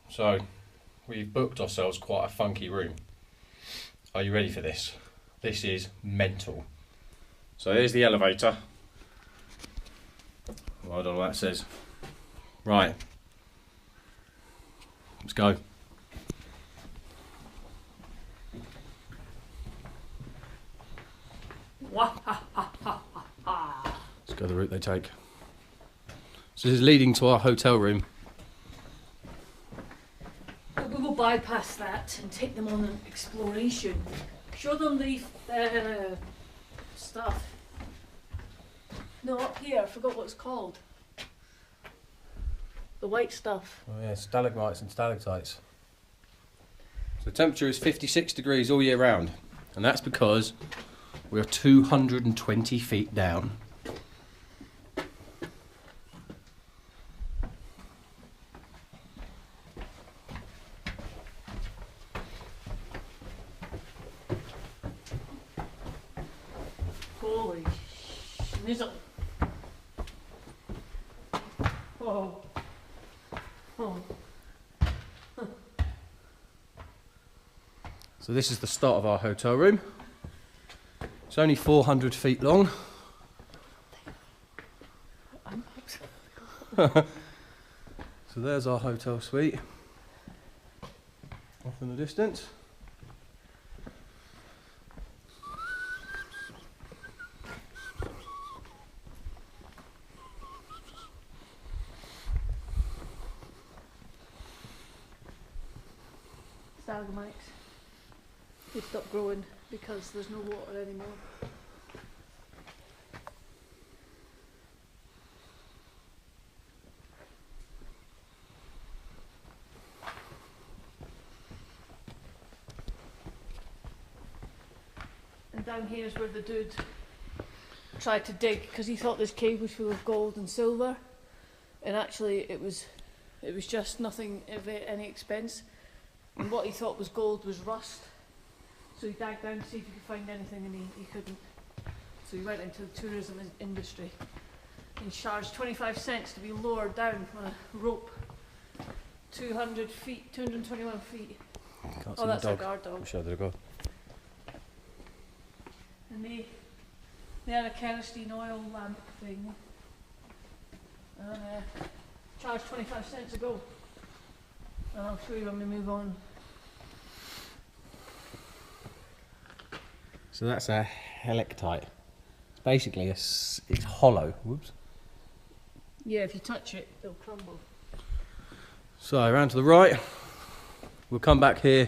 So we've booked ourselves quite a funky room. Are you ready for this? This is mental. So here's the elevator. Well, I don't know what that says. Right. Let's go. Let's go the route they take. So this is leading to our hotel room. We'll bypass that and take them on an exploration. Show them the stuff. No, up here, I forgot what it's called. The white stuff. Oh yeah, stalagmites and stalactites. So the temperature is 56 degrees all year round, and that's because we're 220 feet down. Holy schnizzle. Oh. Oh. So this is the start of our hotel room. It's only 400 feet long. So there's our hotel suite. Off in the distance. Stalagmites. They stop growing because there's no water anymore. And down here is where the dude tried to dig because he thought this cave was full of gold and silver, and actually it was just nothing of any expense. And what he thought was gold was rust. So he dug down to see if he could find anything, and he couldn't. So he went into the tourism industry and charged 25 cents to be lowered down on a rope 200 feet, 221 feet. Can't Oh, that's a guard dog. Show the dog. And they had a kerosene oil lamp thing. And charged 25 cents a go. And I'll show you when we move on. So that's a helictite. It's basically it's hollow. Whoops. Yeah, if you touch it, it'll crumble. So around to the right. We'll come back here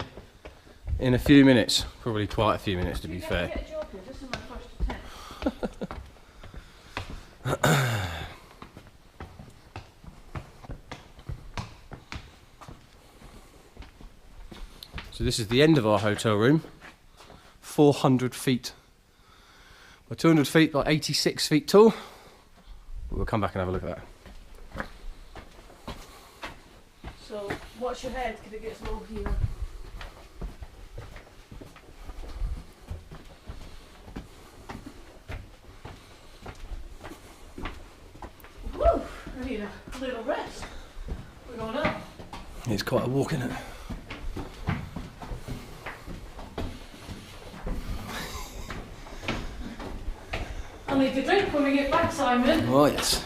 in a few minutes. Probably quite a few minutes to be fair. Get a job here. This is my first attempt. So this is the end of our hotel room. 400 feet by 200 feet by 86 feet tall. We'll come back and have a look at that. So watch your head because it gets low here. Woo! I need a little rest. We're going up. It's quite a walk, isn't it? I'll need to drink when we get back, Simon. Oh yes.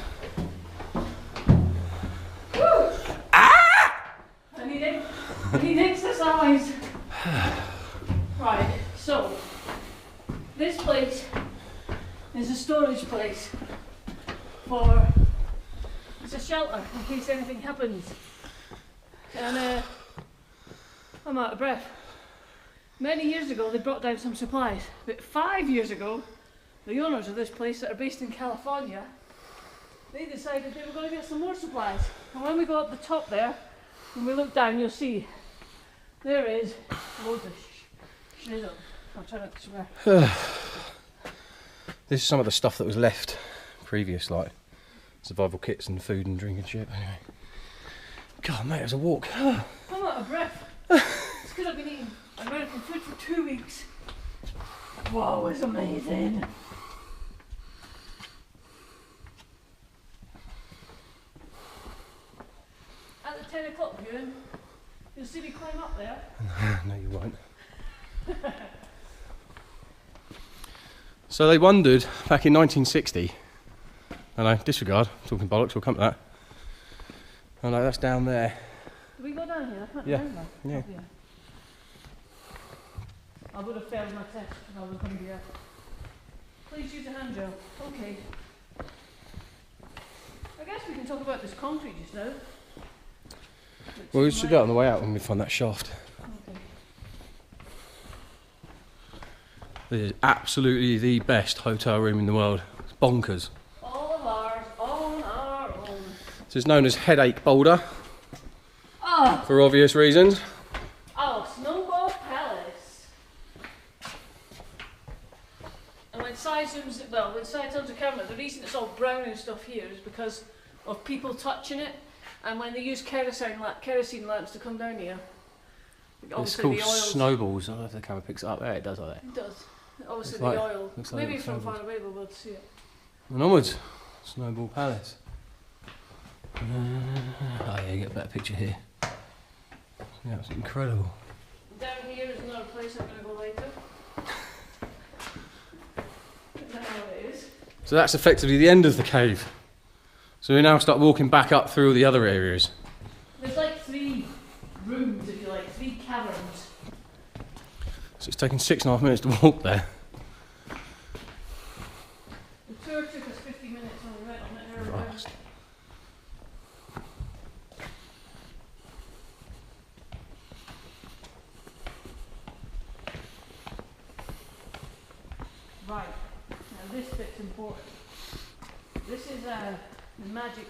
Woo! Ah! I need exercise. Right, so this place is a storage place for, it's a shelter in case anything happens. And I'm out of breath. Many years ago they brought down some supplies, but 5 years ago the owners of this place that are based in California, they decided they were going to get some more supplies. And when we go up the top there, when we look down, you'll see there is loads of schnizzle. I'll try not to swear. This is some of the stuff that was left previous, like survival kits and food and drink and shit. Anyway. God, mate, it was a walk. I'm out of breath. It's because I've been eating American food for 2 weeks. Wow, it's amazing. At the 10 o'clock viewing, You'll see me climb up there. No, you won't. So they wondered back in 1960, and I disregard, talking bollocks, we'll come to that. Oh no, that's down there. Do we go down here? I can't Yeah. remember. Yeah. Oh, I would have failed my test if I was going to be there. Please use a hand gel. Okay. I guess we can talk about this concrete just now. Well, we should do it on the way out when we find that shaft. Okay. This is absolutely the best hotel room in the world. It's bonkers. All of ours, on our own. This is known as Headache Boulder, Oh, for obvious reasons. Snowball Palace. And when Si turns the camera, the reason it's all brown and stuff here is because of people touching it, and when they use kerosene lamps to come down here. It's called snowballs. I don't know if the camera picks it up. There, it does, like that. It does. Obviously It's the like- oil. looks like Maybe it's from snowballs. far away we'll be able to see it. And onwards. Snowball Palace. Oh yeah, you get a better picture here. Yeah, it's incredible. Down here is another place I'm going to go later. Don't know how it is. So that's effectively the end of the cave. So we now start walking back up through all the other areas. There's like 3 rooms, if you like, 3 caverns. So it's taken 6.5 minutes to walk there. The tour took us 50 minutes on the right on the air. Christ. Right, now this bit's important. This is the magic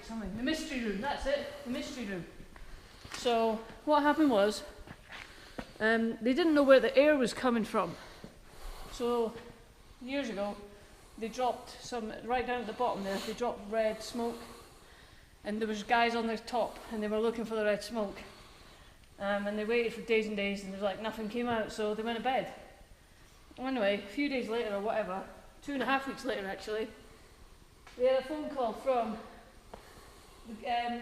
something. The mystery room, that's it, the mystery room. So, what happened was, they didn't know where the air was coming from. So, years ago, they dropped some, right down at the bottom there, they dropped red smoke. And there was guys on the top, and they were looking for the red smoke. And they waited for days and days, and there's like nothing came out, so they went to bed. Anyway, a few days later or whatever, 2.5 weeks later actually, they had a phone call from the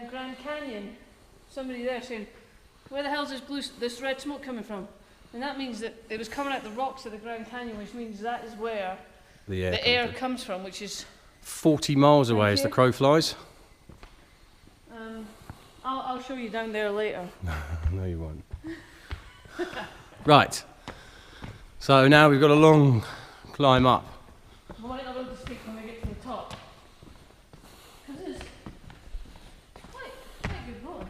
Grand Canyon. Somebody there saying, where the hell's this red smoke coming from? And that means that it was coming out the rocks of the Grand Canyon, which means that is where The air comes from, which is... 40 miles away as the crow flies. I'll show you down there later. No, you won't. Right. So now we've got a long climb up. I might not be able to speak when we get to the top. Because it's quite a good run.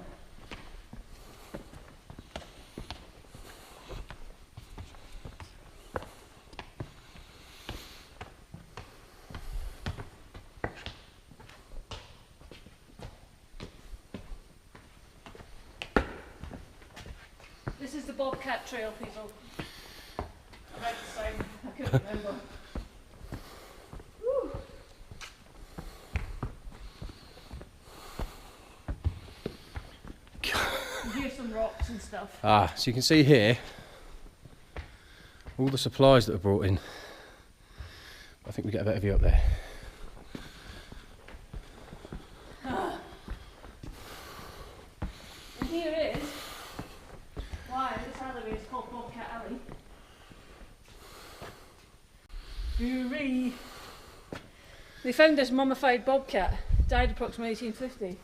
This is the Bobcat Trail, people. Right side, I couldn't remember. Woo. Here's some rocks and stuff. So you can see here all the supplies that are brought in. I think we get a better view up there. And here is why this alleyway is called Bobcat Alley. Gurry. They found this mummified bobcat, died approximately 1850.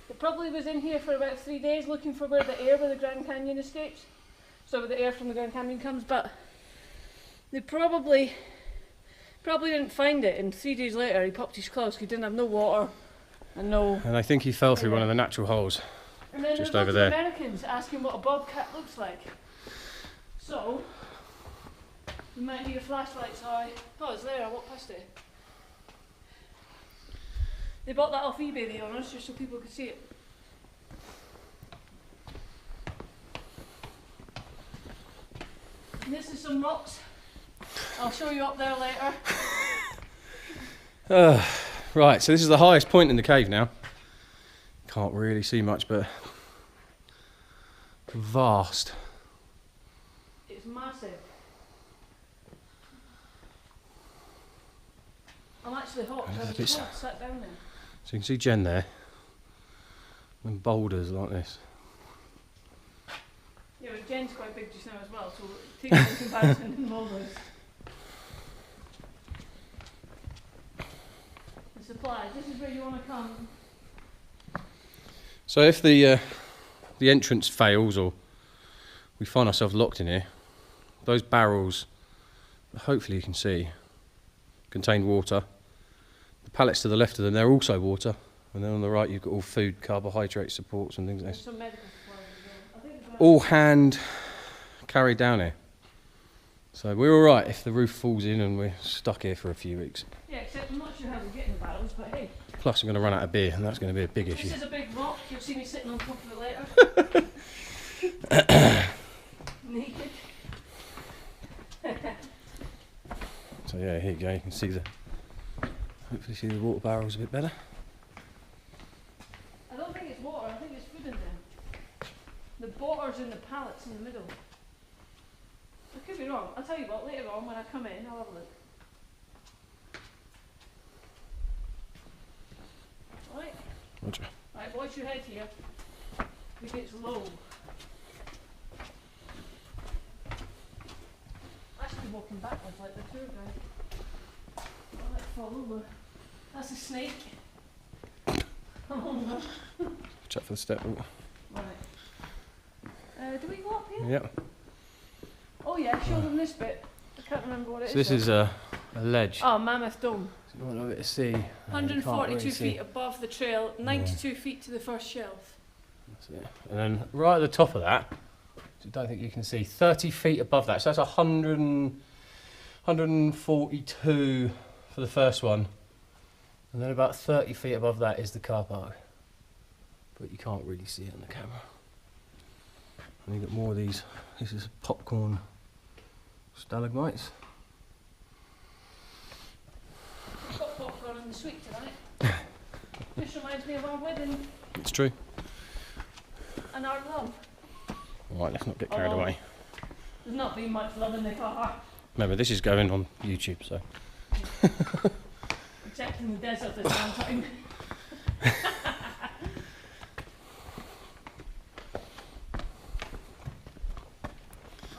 It probably was in here for about 3 days looking for where the Grand Canyon escapes. So where the air from the Grand Canyon comes, but they probably didn't find it, and 3 days later he popped his claws because he didn't have no water and no... And I think he fell through one of the natural holes. And then Just there's over lots of there. Americans asking what a bobcat looks like. So, we might need a flashlight, sorry. Oh, it's there, I walked past it. They bought that off eBay, the owners, just so people could see it. And this is some rocks. I'll show you up there later. Right, so this is the highest point in the cave now. Can't really see much, but vast. It's massive. I'm actually hot, Oh, because I that bit's- was sat down there. So you can see Jen there. and boulders like this. Yeah, but Jen's quite big just now as well, so take it in comparison to boulders. The supplies, this is where you want to come. So if the entrance fails or we find ourselves locked in here, those barrels, hopefully you can see, contain water. The pallets to the left of them, they're also water. And then on the right you've got all food, carbohydrate supports and things like this. Some medical supplies as well. I think All hand carried down here. So we're alright if the roof falls in and we're stuck here for a few weeks. yeah, except I'm not sure how we're getting the barrels, but hey. Plus I'm going to run out of beer and that's going to be a big issue. This is a big rock, you'll see me sitting on top of it later. Naked. So yeah, here you go, you can see hopefully see the water barrels a bit better. I don't think it's water, I think it's food in there. The borders in the pallets in the middle. I could be wrong. I'll tell you what, later on when I come in, I'll have a look. Right. Roger. Right, watch your head here. If it's low. I should be walking backwards like the tour guide. I might fall over. That's a snake. Oh no. Check for the step. Right. Do we go up here? Yep. Oh yeah, show them this bit. I can't remember what it is. So this is a ledge. Oh, Mammoth Dome. So you want a bit to see. 142 feet above the trail, 92 feet to the first shelf. That's it. And then right at the top of that, which I don't think you can see, 30 feet above that. So that's 142 for the first one. And then about 30 feet above that is the car park. But you can't really see it on the camera. And you've got more of these. This is popcorn stalagmites. Got popcorn in the sweet tonight. Just reminds me of our wedding It's true. and our love. Alright, let's not get carried away. There's not been much love in the car. Remember, this is going on YouTube, so. Except in the desert this one time.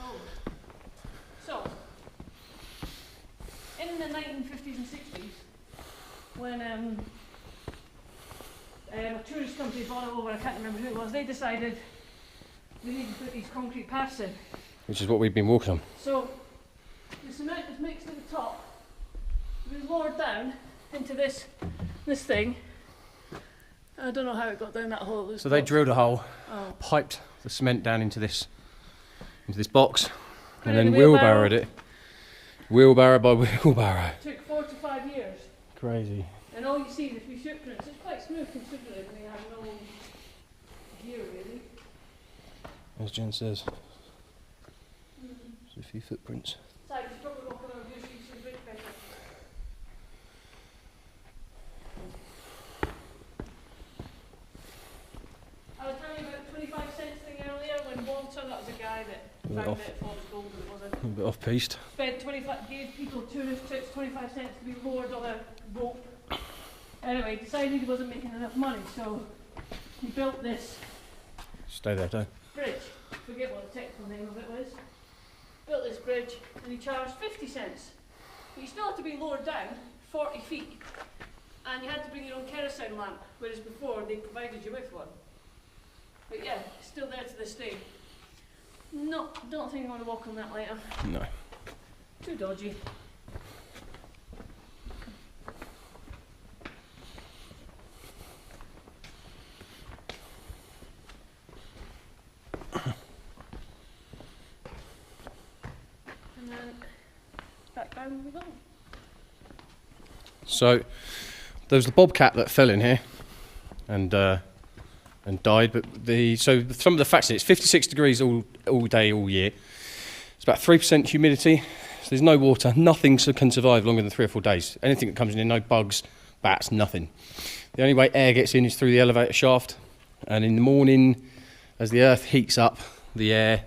Oh. So, in the 1950s and 60s, when a tourist company bought it over, I can't remember who it was, they decided we need to put these concrete paths in. Which is what we've been walking on. So, the cement is mixed at the top, it was lowered down into this thing. I don't know how it got down that hole. So they drilled a hole, Oh. piped the cement down into this box, and Put it in then the wheelbarrow. wheelbarrowed it. Wheelbarrow by wheelbarrow. Took 4 to 5 years. Crazy. And all you see is a few footprints. It's quite smooth considering they have no gear really. As Jen says, there's a few footprints. So you should probably walk around here so you can see the bridge better. I was telling you about the 25 cents thing earlier when Walter, that was a guy that Bit found off. it, thought it was gold, but it wasn't. A bit off-piste. Spent 25, gave people tourist trips 25 cents to be lowered on a rope. Anyway, decided he wasn't making enough money, so he built this Stay there, don't. bridge. Forget what the technical name of it was. Built this bridge and he charged 50 cents. But you still had to be lowered down 40 feet. And you had to bring your own kerosene lamp, whereas before they provided you with one. But yeah, it's still there to this day. No, don't think I want to walk on that later. No. Too dodgy. And then back down we go. So there was the bobcat that fell in here and died. But so some of the facts, it's 56 degrees all day, all year. It's about 3% humidity. So there's no water. Nothing can survive longer than 3 or 4 days. Anything that comes in, no bugs, bats, nothing. The only way air gets in is through the elevator shaft. And in the morning, as the earth heats up, the air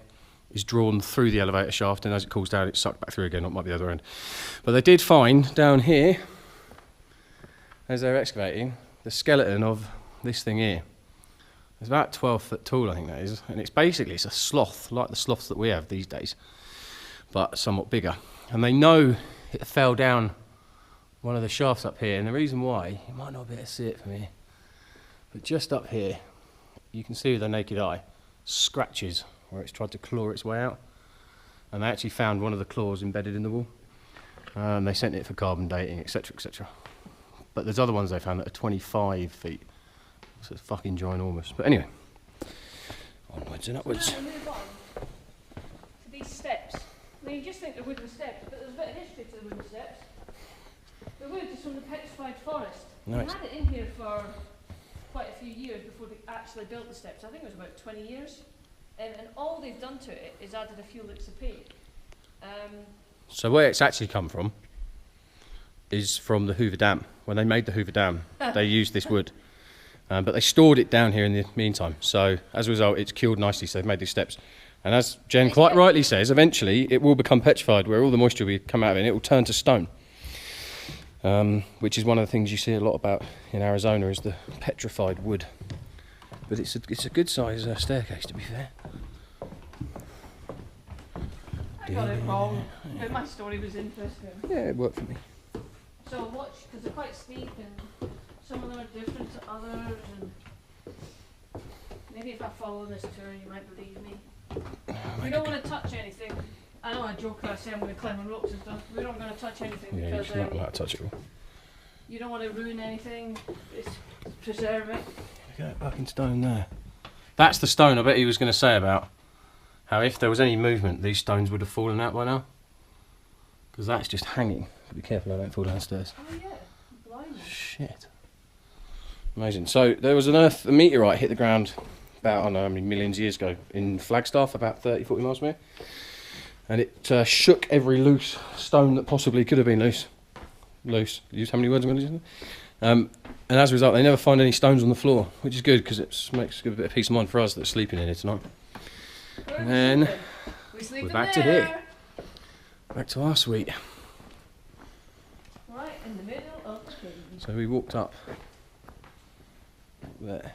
is drawn through the elevator shaft, and as it cools down, it's sucked back through again. It might be the other end. But they did find down here, as they're excavating, the skeleton of this thing here. It's about 12 foot tall, I think that is. And it's a sloth, like the sloths that we have these days, but somewhat bigger. And they know it fell down one of the shafts up here. And the reason why, you might not be able to see it from here, but just up here, you can see with the naked eye, scratches where it's tried to claw its way out. And they actually found one of the claws embedded in the wall. They sent it for carbon dating, etc, etc. But there's other ones they found that are 25 feet. So it's fucking ginormous. But anyway, onwards and upwards. Now we move on to these steps. I mean, you just think they're wooden steps, but there's a bit of history to the wooden steps. The wood is from the petrified forest. Nice. They had it in here for quite a few years before they actually built the steps. I think it was about 20 years. And all they've done to it is added a few licks of paint. So where it's actually come from is from the Hoover Dam. When they made the Hoover Dam, they used this wood. But they stored it down here in the meantime. So as a result, it's cured nicely, so they've made these steps. And as Jen quite rightly says, eventually it will become petrified, where all the moisture will come out of it and it will turn to stone. Which is one of the things you see a lot about in Arizona, is the petrified wood. But it's a good size staircase, to be fair. I got it wrong, but my story was interesting. Yeah, it worked for me. So watch, because they're quite steep and some of them are different to others, and maybe if I follow this tour you might believe me. We don't want to touch anything. I know I joke I say I'm going to climb on ropes and stuff. We're not going to touch anything because you're not allowed to touch it all. You don't want to ruin anything. It's preserve it. Look at that fucking stone there. That's the stone I bet he was going to say about how if there was any movement, these stones would have fallen out by now. Because that's just hanging. Be careful I don't fall downstairs. Oh yeah, blimey. Shit. Amazing. So there was a meteorite hit the ground about, I don't know how many millions of years ago in Flagstaff, about 30-40 miles from here. And it shook every loose stone that possibly could have been loose. Loose. Use how many words I'm going to use? And as a result, they never find any stones on the floor, which is good because it makes a bit of peace of mind for us that are sleeping in here tonight. And then we're back to here. Back to our suite. Right in the middle of the cave. So we walked up there,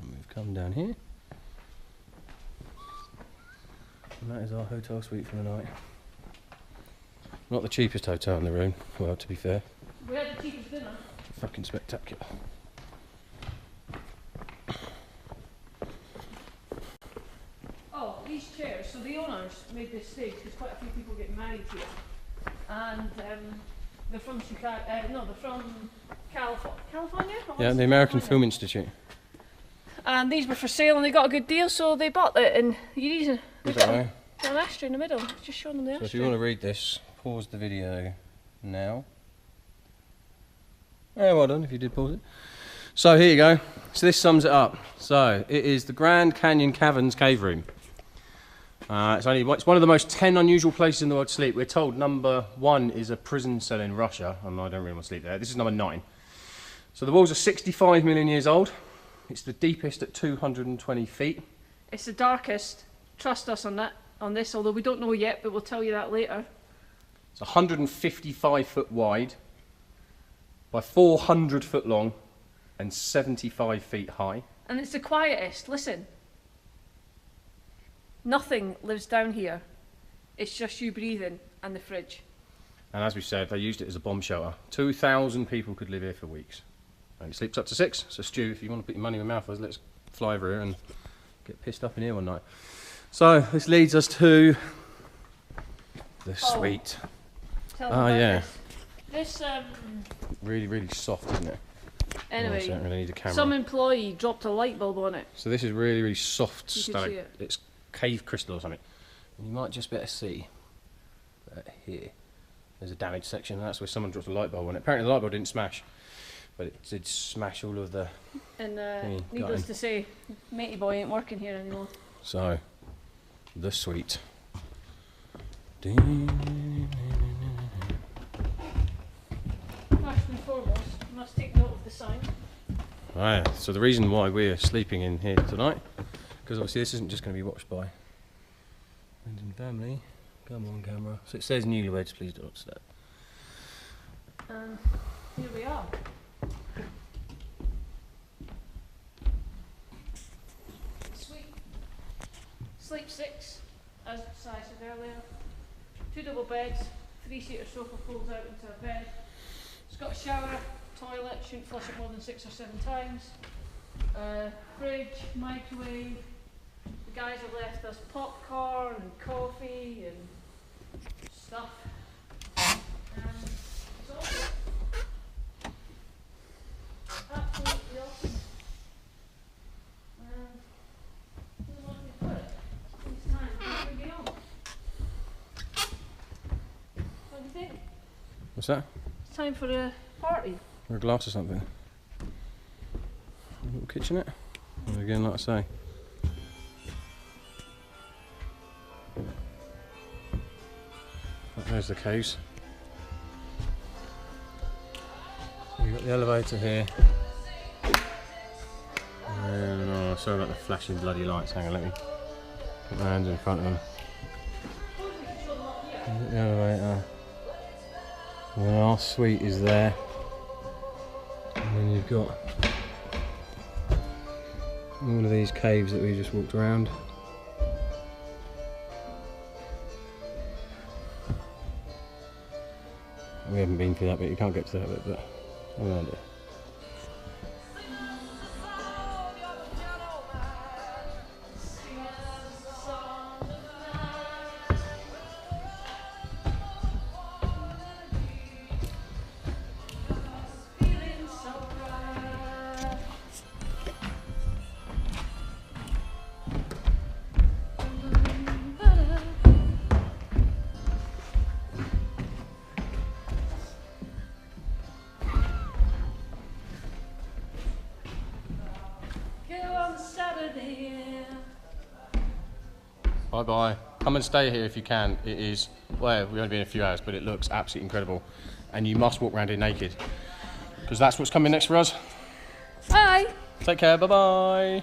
and we've come down here. And that is our hotel suite for the night. Not the cheapest hotel in the room, well, to be fair. We had the cheapest dinner. Fucking spectacular. Oh, these chairs. So the owners made this stage because quite a few people get married here, and they're from Chicago. No, they're from California. Yeah, the American Film Institute. And these were for sale, and they got a good deal, so they bought it. And you Is that right? an ashtray in the middle. Just showing them the So ashtray. if you want to read this, pause the video now. Yeah, well done if you did pause it. So here you go. So this sums it up. So it is the Grand Canyon Caverns cave room. It's one of the most 10 unusual places in the world to sleep. We're told number 1 is a prison cell in Russia, and I don't really want to sleep there. This is number 9. So the walls are 65 million years old. It's the deepest at 220 feet. It's the darkest. Trust us on this, although we don't know yet, but we'll tell you that later. It's 155 foot wide by 400 foot long and 75 feet high. And it's the quietest. Listen. Nothing lives down here. It's just you breathing and the fridge. And as we said, they used it as a bomb shelter. 2,000 people could live here for weeks. And it sleeps up to 6. So Stu, if you want to put your money in your mouth, let's fly over here and get pissed up in here one night. So this leads us to the suite. Tell them about yeah. This Really, really soft, isn't it? anyway, I don't really need a camera. some employee dropped a light bulb on it. So this is really, really soft You can stone. see it. It's cave crystal or something. And you might just be able to see here. There's a damaged section, and that's where someone dropped a light bulb on it. Apparently the light bulb didn't smash, but it did smash all of the... And got needless him. to say, matey boy ain't working here anymore. So, the suite. First and foremost, you must take note of the sign. Right, so the reason why we're sleeping in here tonight, because obviously this isn't just going to be watched by friends and family. Come on, camera. So it says newlyweds, please don't step. And here we are. Sleep 6, as Si said earlier. 2 double beds, 3-seater sofa folds out into a bed. It's got a shower, toilet, shouldn't flush it more than 6 or 7 times. Fridge, microwave. The guys have left us popcorn and coffee and stuff. It's awesome. Absolutely awesome. Doesn't want me to put it. It's time to be on. What do you think? What's that? It's time for a party. Or a glass or something. A little kitchenette. And again, like I say. There's the caves. We've got the elevator here. And, oh, sorry about the flashing bloody lights. Hang on, let me put my hands in front of them. The elevator. And then our suite is there. And then you've got all of these caves that we just walked around. We haven't been through that bit, you can't get to that bit, but around it. Bye bye. Come and stay here if you can. It is, well, we've only been a few hours, but it looks absolutely incredible. And you must walk around here naked, because that's what's coming next for us. Bye. Take care, bye bye.